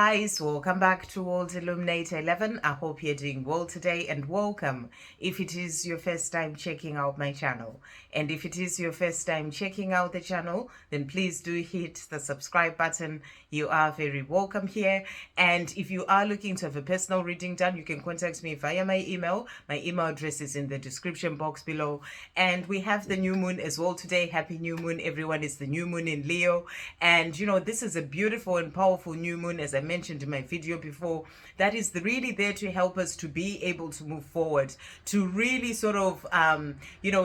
Guys, welcome back to World Illuminator 11. I hope you're doing well today and welcome if it is your first time checking out my channel. And if it is your first time checking out the channel, then please do hit the subscribe button. You are very welcome here. And if you are looking to have a personal reading done, you can contact me via my email. My email address is in the description box below. And we have the new moon as well today. Happy new moon, everyone. It's the new moon in Leo. And you know, this is a beautiful and powerful new moon, as I mentioned in my video before, that is really there to help us to be able to move forward, to really sort of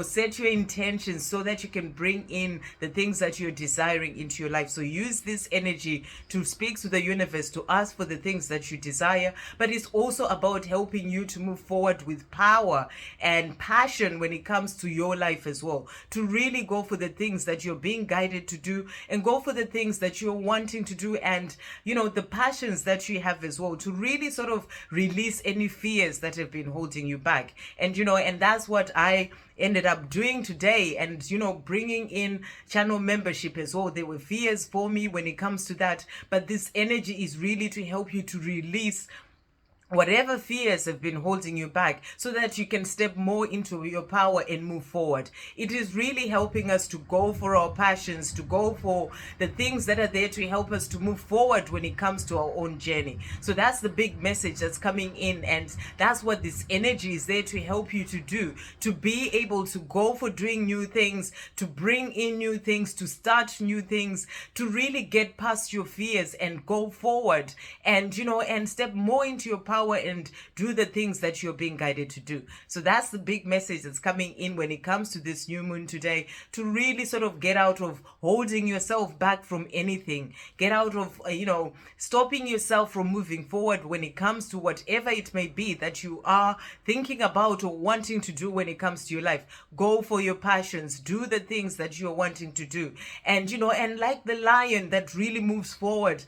set your intentions so that you can bring in the things that you're desiring into your life. So use this energy to speak to the universe, to ask for the things that you desire, but it's also about helping you to move forward with power and passion when it comes to your life as well, to really go for the things that you're being guided to do and go for the things that you're wanting to do, and the passions that you have as well, to really sort of release any fears that have been holding you back. And and that's what I ended up doing today, and bringing in channel membership as well. There were fears for me when it comes to that, but this energy is really to help you to release whatever fears have been holding you back so that you can step more into your power and move forward. It is really helping us to go for our passions, to go for the things that are there to help us to move forward when it comes to our own journey. So that's the big message that's coming in, and that's what this energy is there to help you to do, to be able to go for doing new things, to bring in new things, to start new things, to really get past your fears and go forward and and step more into your power and do the things that you're being guided to do. So that's the big message that's coming in when it comes to this new moon today, to really sort of get out of holding yourself back from anything, get out of stopping yourself from moving forward when it comes to whatever it may be that you are thinking about or wanting to do when it comes to your life. Go for your passions, do the things that you're wanting to do, and and like the lion that really moves forward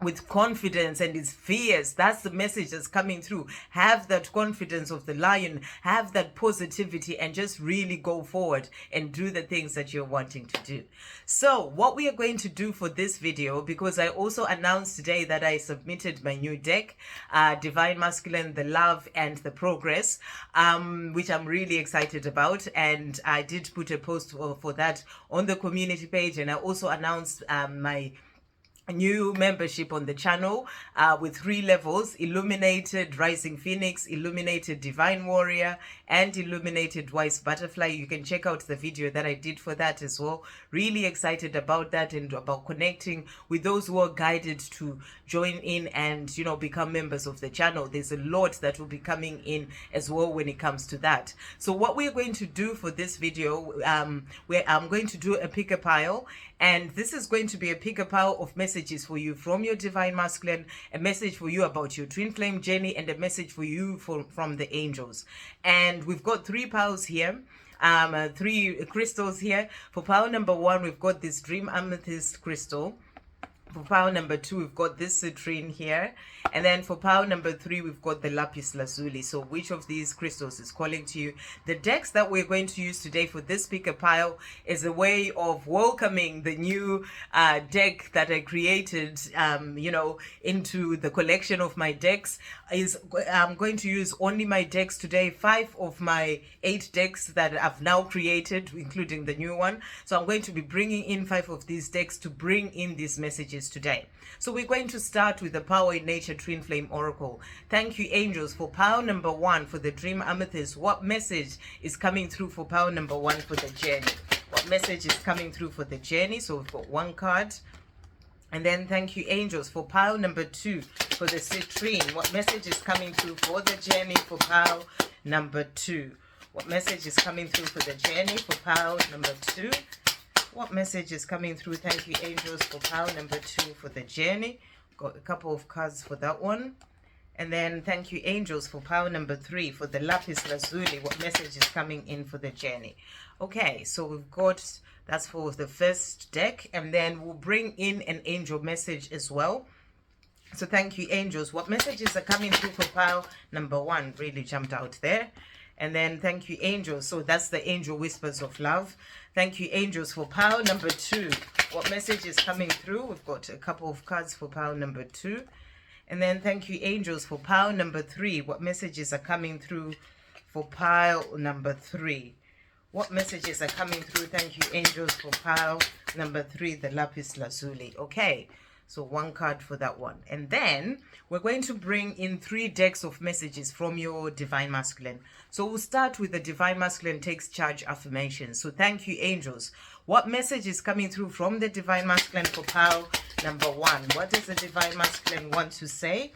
with confidence and his fears. That's the message that's coming through. Have that confidence of the lion, have that positivity, and just really go forward and do the things that you're wanting to do. So what we are going to do for this video, because I also announced today that I submitted my new deck, Divine Masculine, the Love and the Progress, which I'm really excited about, and I did put a post for that on the community page, and I also announced my new membership on the channel with 3 levels: Illuminated Rising Phoenix, Illuminated Divine Warrior, and Illuminated Wise Butterfly. You can check out the video that I did for that as well. Really excited about that and about connecting with those who are guided to join in and become members of the channel. There's a lot that will be coming in as well when it comes to that. So what we're going to do for this video, where I'm going to do a pick a pile, and this is going to be a pick a pile of messages for you from your Divine Masculine, a message for you about your twin flame journey, and a message for you from the angels. And we've got 3 piles here, 3 crystals here. For pile number 1, we've got this dream amethyst crystal. For pile number 2, we've got this citrine here. And then for pile number 3, we've got the lapis lazuli. So which of these crystals is calling to you? The decks that we're going to use today for this pick a pile is a way of welcoming the new deck that I created, into the collection of my decks. I'm going to use only my decks today, 5 of my 8 decks that I've now created, including the new one. So I'm going to be bringing in 5 of these decks to bring in these messages today. So we're going to start with the Power in Nature Twin Flame Oracle. Thank you, angels, for pile number 1 for the Dream Amethyst. What message is coming through for pile number 1 for the journey? What message is coming through for the journey? So we've got 1 card. And then thank you, angels, for pile number 2 for the citrine. What message is coming through for the journey for pile number 2? What message is coming through for the journey for pile number 2? What message is coming through? Thank you, angels, for pile number 2 for the journey. Got a couple of cards for that one. And then thank you, angels, for pile number 3 for the lapis lazuli. What message is coming in for the journey? Okay, so we've got, that's for the first deck, and then we'll bring in an angel message as well. So thank you, angels. What messages are coming through for pile number 1? Really jumped out there. And then thank you, angels. So that's the angel whispers of love. Thank you, angels, for pile number 2. What message is coming through? We've got a couple of cards for pile number 2. And then thank you, angels, for pile number 3. What messages are coming through for pile number 3? What messages are coming through? Thank you, angels, for pile number 3, the lapis lazuli. Okay, so 1 card for that one. And then we're going to bring in 3 decks of messages from your divine masculine. So we'll start with the divine masculine takes charge affirmations. So thank you, angels. What message is coming through from the divine masculine for pile number 1? What does the divine masculine want to say?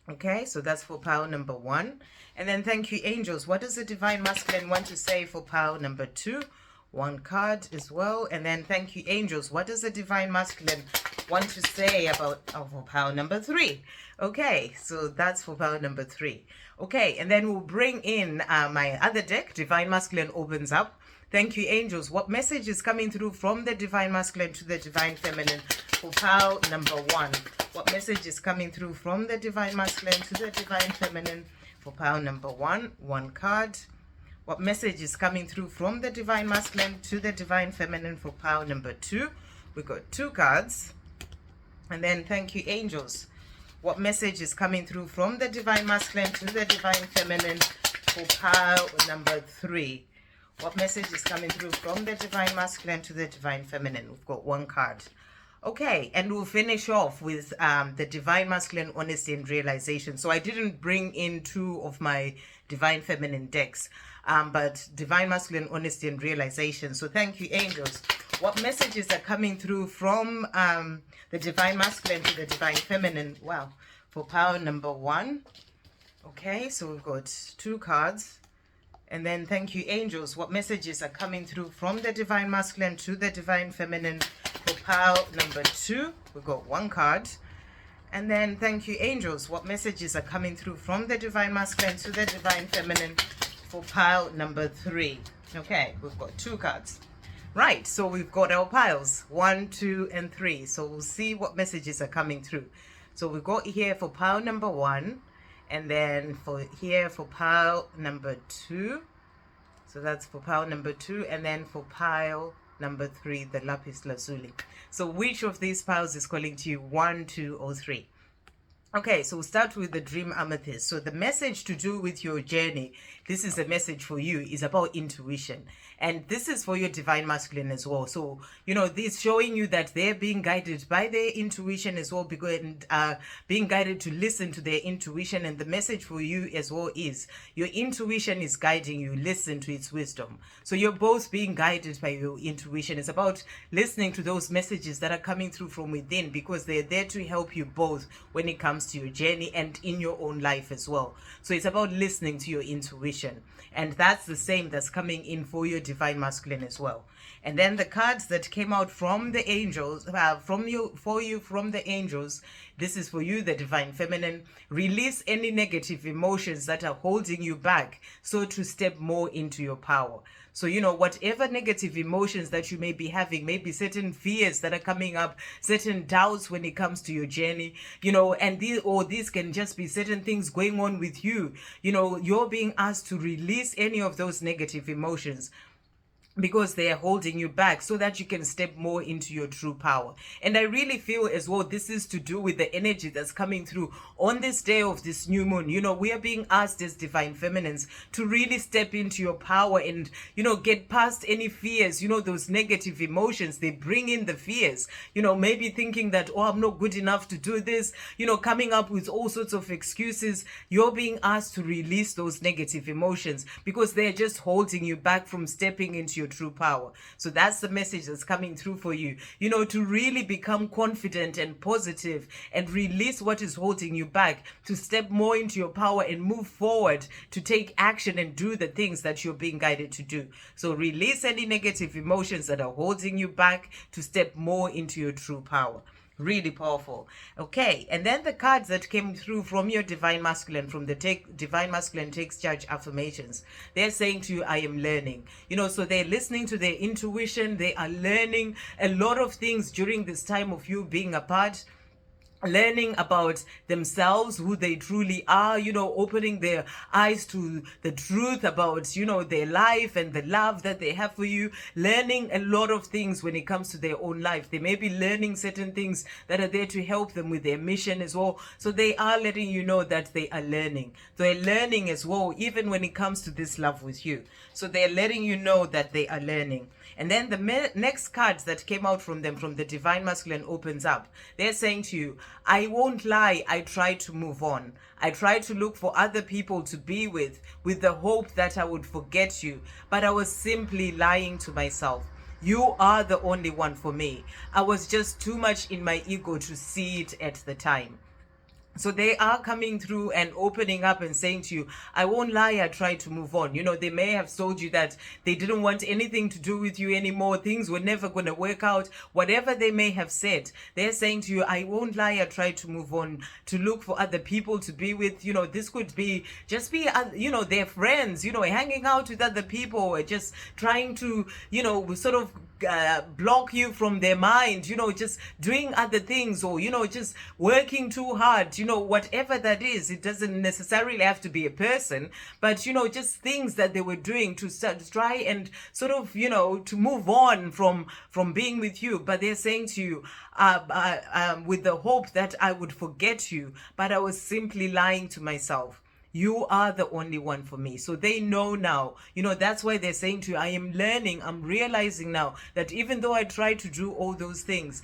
Okay, so that's for pile number 1. And then thank you, angels. What does the divine masculine want to say for pile number 2? 1 card as well. And then thank you, angels. What does the divine masculine want to say about for pile number 3? Okay, so that's for pile number 3. Okay, and then we'll bring in my other deck. Divine masculine opens up. Thank you, angels. What message is coming through from the divine masculine to the divine feminine for pile number 1? What message is coming through from the divine masculine to the divine feminine for pile number 1? 1 card. What message is coming through from the divine masculine to the divine feminine for pile number 2? We got 2 cards. And then thank you, angels. What message is coming through from the divine masculine to the divine feminine for pile number 3? What message is coming through from the divine masculine to the divine feminine? We've got 1 card. Okay, and we'll finish off with the divine masculine honesty and realization. So I didn't bring in 2 of my divine feminine decks, but divine masculine honesty and realization. So thank you, angels. What messages are coming through from the divine masculine to the divine feminine? Wow, for pile number 1. Okay, so we've got 2 cards. And then thank you, angels. What messages are coming through from the divine masculine to the divine feminine for pile number 2? We've got 1 card. And then thank you, angels. What messages are coming through from the divine masculine to the divine feminine for pile number 3? Okay, we've got 2 cards. Right, so we've got our piles 1, 2, and 3. So we'll see what messages are coming through. So we've got here for pile number 1. And then for here for pile number 2. So that's for pile number 2. And then for pile number 3, the lapis lazuli. So which of these piles is calling to you? 1, 2, or 3? Okay, so we'll start with the dream amethyst. So the message to do with your journey, this is a message for you, is about intuition. And this is for your divine masculine as well. So, you know, this showing you that they're being guided by their intuition as well, because being guided to listen to their intuition. And the message for you as well is your intuition is guiding you, listen to its wisdom. So you're both being guided by your intuition. It's about listening to those messages that are coming through from within, because they're there to help you both when it comes to your journey and in your own life as well. So it's about listening to your intuition, and that's the same that's coming in for your divine masculine as well. And then the cards that came out from the angels, from the angels, this is for you, the divine feminine. Release any negative emotions that are holding you back, so to step more into your power. So, you know, whatever negative emotions that you may be having, maybe certain fears that are coming up, certain doubts when it comes to your journey, you know, and these can just be certain things going on with you. You know, you're being asked to release any of those negative emotions, because they are holding you back, so that you can step more into your true power. And I really feel as well this is to do with the energy that's coming through on this day of this new moon. You know, we are being asked as divine feminines to really step into your power and, you know, get past any fears. You know, those negative emotions, they bring in the fears, you know, maybe thinking that, oh, I'm not good enough to do this, you know, coming up with all sorts of excuses. You're being asked to release those negative emotions, because they're just holding you back from stepping into your true power. So that's the message that's coming through for you, you know, to really become confident and positive and release what is holding you back, to step more into your power and move forward, to take action and do the things that you're being guided to do. So release any negative emotions that are holding you back, to step more into your true power. Really powerful. Okay, and then the cards that came through from your divine masculine, from the divine masculine takes charge affirmations, they're saying to you, I am learning. You know, so they're listening to their intuition. They are learning a lot of things during this time of you being apart. learning about themselves, who they truly are, opening their eyes to the truth about, their life and the love that they have for you, learning a lot of things when it comes to their own life. They may be learning certain things that are there to help them with their mission as well. So they are letting you know that they are learning. They're learning as well, even when it comes to this love with you. So they're letting you know that they are learning. And then the next cards that came out from them, from the Divine Masculine, opens up. They're saying to you, I won't lie, I try to move on. I try to look for other people to be with the hope that I would forget you. But I was simply lying to myself. You are the only one for me. I was just too much in my ego to see it at the time. So they are coming through and opening up and saying to you, I won't lie, I tried to move on. They may have told you that they didn't want anything to do with you anymore. Things were never going to work out. Whatever they may have said, they're saying to you, I won't lie, I tried to move on, to look for other people to be with. This could be just be, their friends, hanging out with other people, or just trying to, sort of block you from their mind, just doing other things, or, just working too hard, whatever that is. It doesn't necessarily have to be a person, but, just things that they were doing to try and sort of, to move on from being with you. But they're saying to you, with the hope that I would forget you, but I was simply lying to myself. You are the only one for me. So they know now, that's why they're saying to you, I am learning, I'm realizing now that even though I tried to do all those things,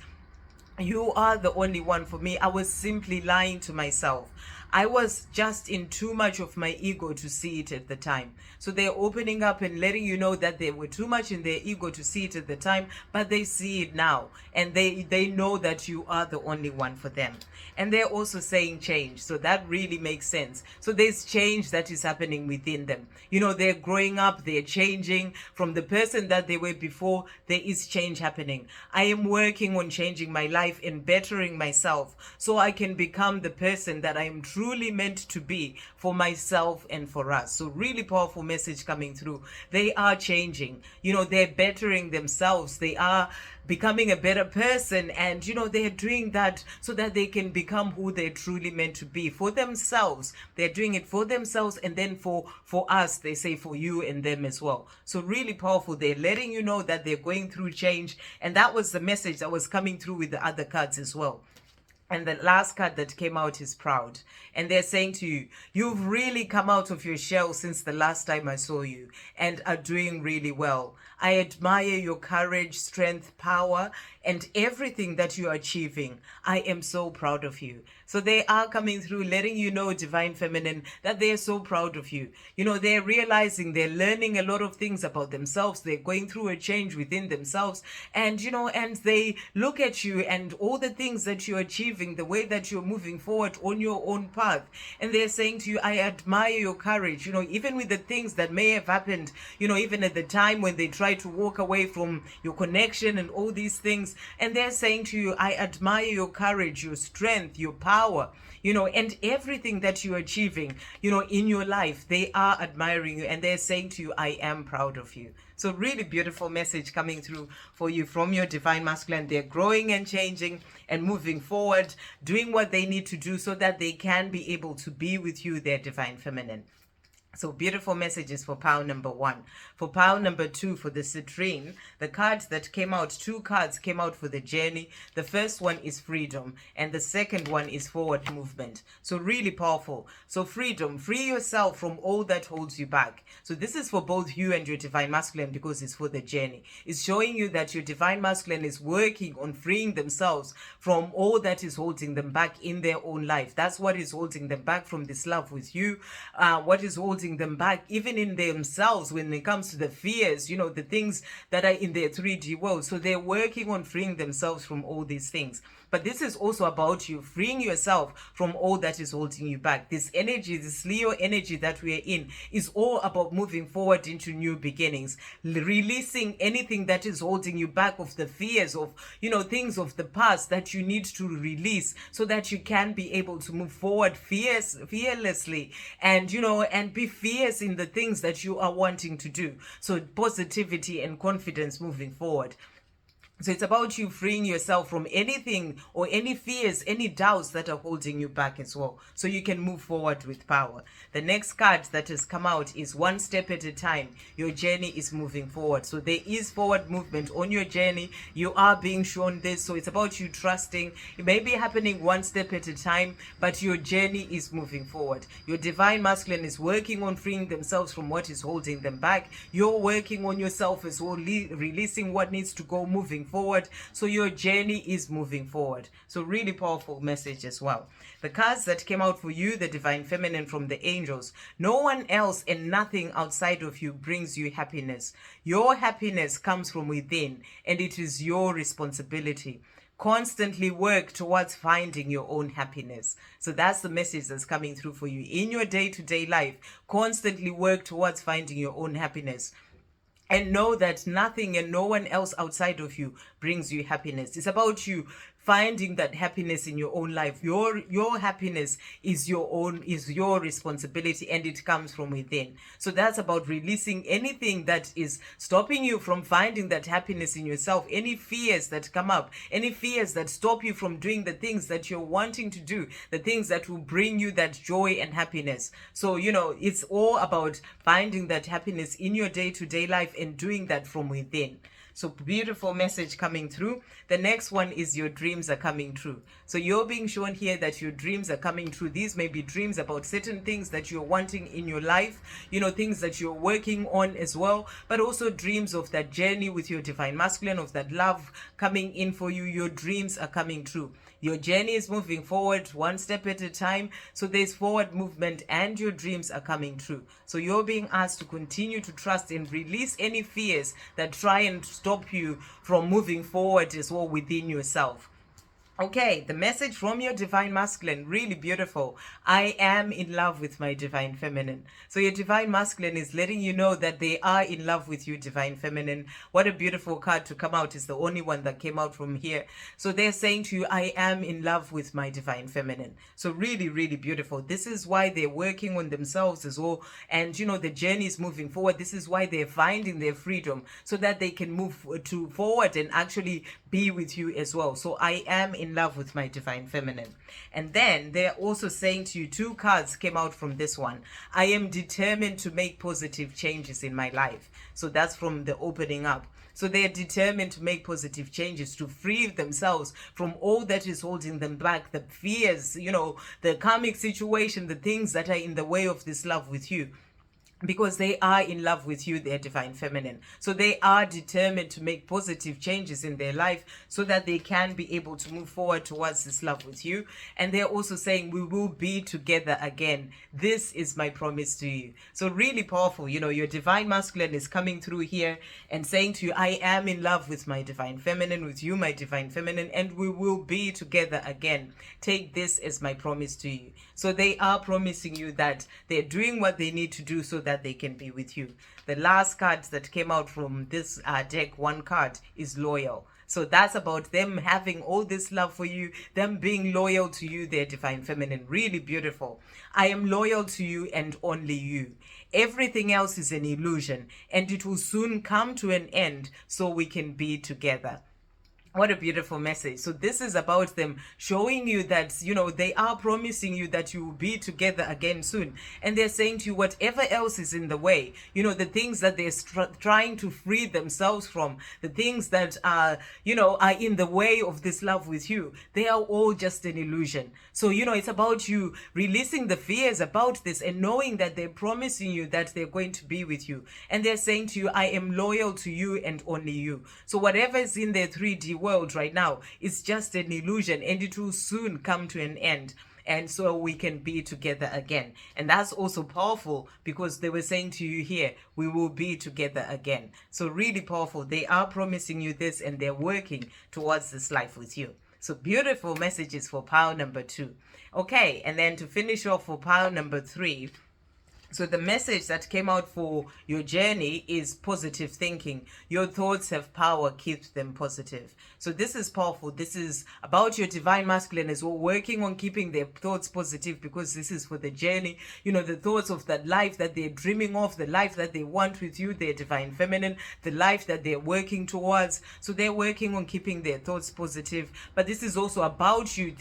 you are the only one for me. I was simply lying to myself. I was just in too much of my ego to see it at the time. So they're opening up and letting you know that they were too much in their ego to see it at the time, but they see it now. And they know that you are the only one for them. And they're also saying change. So that really makes sense. So there's change that is happening within them. They're growing up, they're changing from the person that they were before. There is change happening. I am working on changing my life and bettering myself so I can become the person that I am truly meant to be for myself and for us. So really powerful message coming through. They are changing. They're bettering themselves. They are becoming a better person, and they're doing that so that they can become who they're truly meant to be for themselves. They're doing it for themselves, and then for us, they say for you and them as well. So really powerful. They're letting you know that they're going through change, and that was the message that was coming through with the other cards as well. And the last card that came out is proud. And they're saying to you, you've really come out of your shell since the last time I saw you and are doing really well. I admire your courage, strength, power, and everything that you are achieving. I am so proud of you. So they are coming through, letting you know, Divine Feminine, that they're so proud of you. They're realizing they're learning a lot of things about themselves. They're going through a change within themselves. And, and they look at you and all the things that you're achieving, the way that you're moving forward on your own path. And they're saying to you, I admire your courage, even with the things that may have happened, even at the time when they tried to walk away from your connection and all these things. And they're saying to you, I admire your courage, your strength, your power, and everything that you're achieving, in your life. They are admiring you, and they're saying to you, I am proud of you. So really beautiful message coming through for you from your Divine Masculine. They're growing and changing and moving forward, doing what they need to do so that they can be able to be with you, their Divine Feminine. So beautiful messages for pile number 1. For pile number 2, for the citrine, the cards that came out, 2 cards came out for the journey. The first one is freedom, and the second one is forward movement. So really powerful. So freedom, free yourself from all that holds you back. So this is for both you and your Divine Masculine, because it's for the journey. It's showing you that your Divine Masculine is working on freeing themselves from all that is holding them back in their own life. That's what is holding them back from this love with you. What is holding them back even in themselves when it comes to the fears, the things that are in their 3D world. So they're working on freeing themselves from all these things. But this is also about you freeing yourself from all that is holding you back. This energy, this Leo energy that we are in, is all about moving forward into new beginnings, releasing anything that is holding you back, of the fears of, things of the past that you need to release so that you can be able to move forward fearlessly and, and be fierce in the things that you are wanting to do. So positivity and confidence moving forward. So it's about you freeing yourself from anything or any fears, any doubts that are holding you back as well. So you can move forward with power. The next card that has come out is one step at a time. Your journey is moving forward. So there is forward movement on your journey. You are being shown this. So it's about you trusting. It may be happening one step at a time, but your journey is moving forward. Your divine masculine is working on freeing themselves from what is holding them back. You're working on yourself as well, releasing what needs to go, moving forward. So your journey is moving forward. So really powerful message as well. The cards that came out for you, the divine feminine from the angels. No one else and nothing outside of you brings you happiness. Your happiness comes from within, and it is your responsibility. Constantly work towards finding your own happiness. So that's the message that's coming through for you in your day-to-day life. Constantly work towards finding your own happiness. And know that nothing and no one else outside of you brings you happiness. It's about you finding that happiness in your own life. Your happiness is your responsibility, and it comes from within. So that's about releasing anything that is stopping you from finding that happiness in yourself. Any fears that come up, any fears that stop you from doing the things that you're wanting to do, the things that will bring you that joy and happiness. So it's all about finding that happiness in your day-to-day life and doing that from within. So beautiful message coming through. The next one is your dreams are coming true. So you're being shown here that your dreams are coming true. These may be dreams about certain things that you're wanting in your life, things that you're working on as well, but also dreams of that journey with your divine masculine, of that love coming in for you. Your dreams are coming true. Your journey is moving forward one step at a time. So there's forward movement and your dreams are coming true. So you're being asked to continue to trust and release any fears that try and stop you from moving forward as well within yourself. Okay, the message from your divine masculine, really beautiful. I am in love with my divine feminine. So your divine masculine is letting you know that they are in love with you, divine feminine. What a beautiful card to come out. It's the only one that came out from here. So they're saying to you, I am in love with my divine feminine. So really, really beautiful. This is why they're working on themselves as well. And the journey is moving forward. This is why they're finding their freedom so that they can move forward and actually be with you as well. So I am in love with my divine feminine. And then they're also saying to you, two cards came out from this one. I am determined to make positive changes in my life. So that's from the opening up. So they are determined to make positive changes, to free themselves from all that is holding them back, the fears, the karmic situation, the things that are in the way of this love with you. Because they are in love with you, their divine feminine. So they are determined to make positive changes in their life so that they can be able to move forward towards this love with you. And they're also saying, we will be together again. This is my promise to you. So really powerful. Your divine masculine is coming through here and saying to you, I am in love with my divine feminine, with you, my divine feminine, and we will be together again. Take this as my promise to you. So they are promising you that they're doing what they need to do so that they can be with you. The last card that came out from this deck, one card, is loyal. So that's about them having all this love for you, them being loyal to you, their divine feminine. Really beautiful. I am loyal to you and only you. Everything else is an illusion, and it will soon come to an end so we can be together. What a beautiful message. So this is about them showing you that, they are promising you that you will be together again soon. And they're saying to you, whatever else is in the way, the things that they're trying to free themselves from, the things that are in the way of this love with you, they are all just an illusion. So, it's about you releasing the fears about this and knowing that they're promising you that they're going to be with you. And they're saying to you, I am loyal to you and only you. So whatever is in their 3D world right now is just an illusion, and it will soon come to an end, and so we can be together again. And that's also powerful because they were saying to you here, we will be together again. So really powerful. They are promising you this, and they're working towards this life with you. So beautiful messages for pile number 2. Okay, and then to finish off for pile number 3, So the message that came out for your journey is positive thinking. Your thoughts have power, keep them positive. So this is powerful. This is about your divine masculine as well, working on keeping their thoughts positive, because this is for the journey. The thoughts of that life that they're dreaming of, the life that they want with you, their divine feminine, the life that they're working towards. So they're working on keeping their thoughts positive. But this is also about you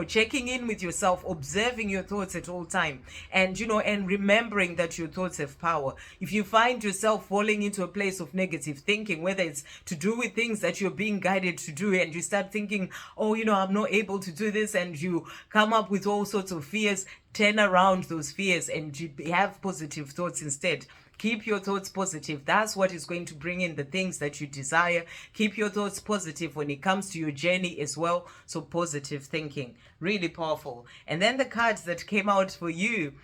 checking in with yourself, observing your thoughts at all time, and remembering that your thoughts have power. If you find yourself falling into a place of negative thinking, whether it's to do with things that you're being guided to do, and you start thinking, oh, I'm not able to do this, and you come up with all sorts of fears, turn around those fears and you have positive thoughts instead. Keep your thoughts positive. That's what is going to bring in the things that you desire. Keep your thoughts positive when it comes to your journey as well. So positive thinking, really powerful. And then the cards that came out for you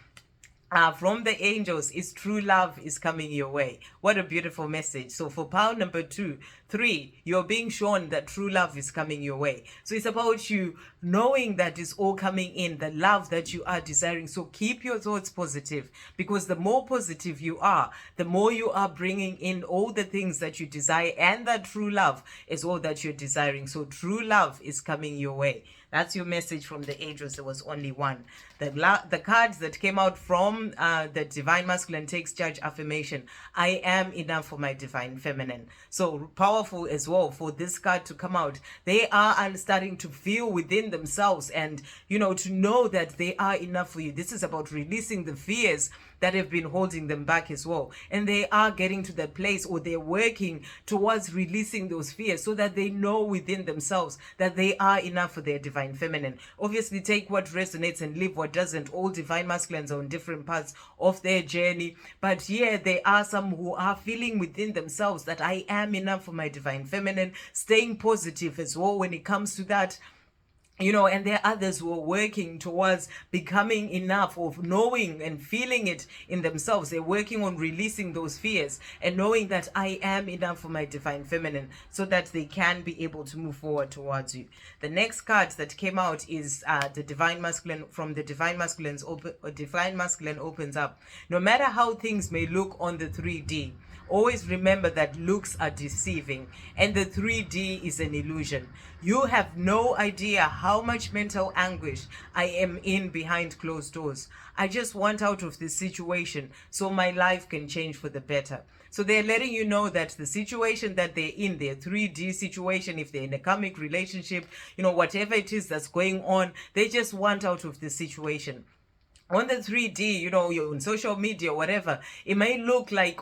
from the angels is true love is coming your way. What a beautiful message. So for pile number 3, you're being shown that true love is coming your way. So it's about you knowing that it's all coming in, the love that you are desiring. So keep your thoughts positive, because the more positive you are, the more you are bringing in all the things that you desire, and that true love is all that you're desiring. So true love is coming your way. That's your message from the angels. There was only one. The cards that came out from the Divine Masculine Takes Charge affirmation, I am enough for my Divine Feminine. So powerful as well for this card to come out. They are starting to feel within themselves and, to know that they are enough for you. This is about releasing the fears that have been holding them back as well. And they are getting to that place, or they're working towards releasing those fears, so that they know within themselves that they are enough for their divine feminine. Obviously, take what resonates and leave what doesn't. All divine masculines are on different parts of their journey. But yeah, there are some who are feeling within themselves that I am enough for my divine feminine, staying positive as well when it comes to that. And there are others who are working towards becoming enough, of knowing and feeling it in themselves. They're working on releasing those fears and knowing that I am enough for my divine feminine, so that they can be able to move forward towards you. The next card that came out is the divine masculine. From the divine divine masculine opens up. No matter how things may look on the 3D, always remember that looks are deceiving, and the 3D is an illusion. You have no idea how much mental anguish I am in behind closed doors. I just want out of this situation so my life can change for the better. So they're letting you know that the situation that they're in, their 3D situation, if they're in a karmic relationship, whatever it is that's going on, they just want out of this situation. On the 3D, you're on social media, whatever, it may look like,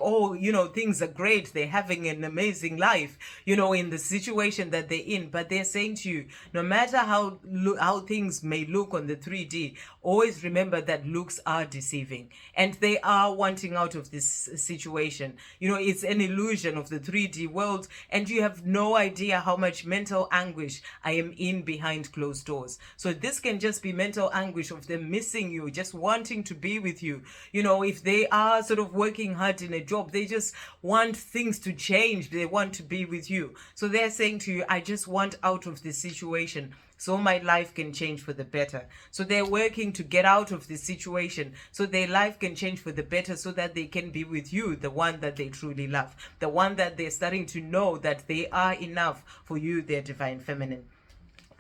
things are great. They're having an amazing life, in the situation that they're in. But they're saying to you, no matter how things may look on the 3D, always remember that looks are deceiving, and they are wanting out of this situation. It's an illusion of the 3D world, and you have no idea how much mental anguish I am in behind closed doors. So this can just be mental anguish of them missing you, just wanting to be with you. If they are sort of working hard in a job, they just want things to change. They want to be with you. So they're saying to you, I just want out of this situation so my life can change for the better. So they're working to get out of this situation so their life can change for the better, so that they can be with you, the one that they truly love, the one that they're starting to know that they are enough for you, their divine feminine.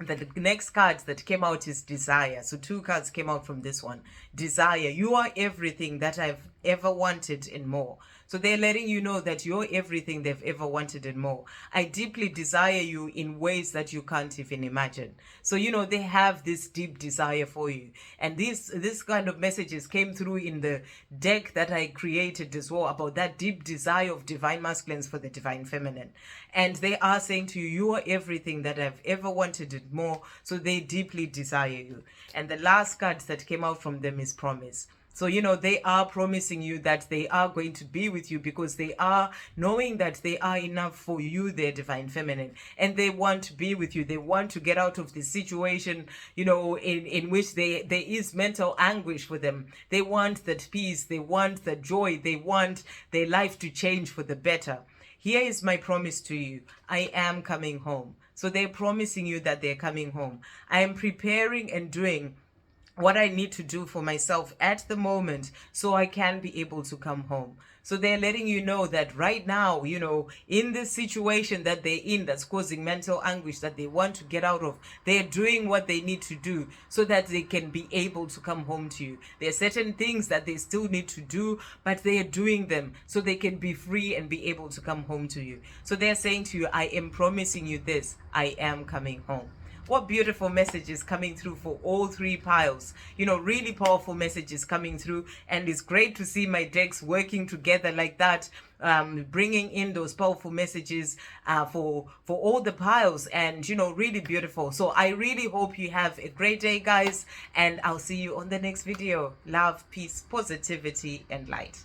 The next card that came out is desire. So 2 cards came out from this one. Desire. You are everything that I've ever wanted and more. So they're letting you know that you're everything they've ever wanted and more. I deeply desire you in ways that you can't even imagine. So, they have this deep desire for you. And this kind of messages came through in the deck that I created as well, about that deep desire of divine masculines for the divine feminine. And they are saying to you, you are everything that I've ever wanted and more. So they deeply desire you. And the last card that came out from them is promise. So, they are promising you that they are going to be with you, because they are knowing that they are enough for you, their divine feminine, and they want to be with you. They want to get out of this situation, in which there is mental anguish for them. They want that peace. They want that joy. They want their life to change for the better. Here is my promise to you. I am coming home. So they're promising you that they're coming home. I am preparing and doing what I need to do for myself at the moment so I can be able to come home. So they're letting you know that right now, in this situation that they're in that's causing mental anguish that they want to get out of, they're doing what they need to do so that they can be able to come home to you. There are certain things that they still need to do, but they are doing them so they can be free and be able to come home to you. So they're saying to you, I am promising you this, I am coming home. What beautiful messages coming through for all three piles. Really powerful messages coming through. And it's great to see my decks working together like that, bringing in those powerful messages for all the piles, and really beautiful. So I really hope you have a great day, guys, and I'll see you on the next video. Love, peace, positivity, and light.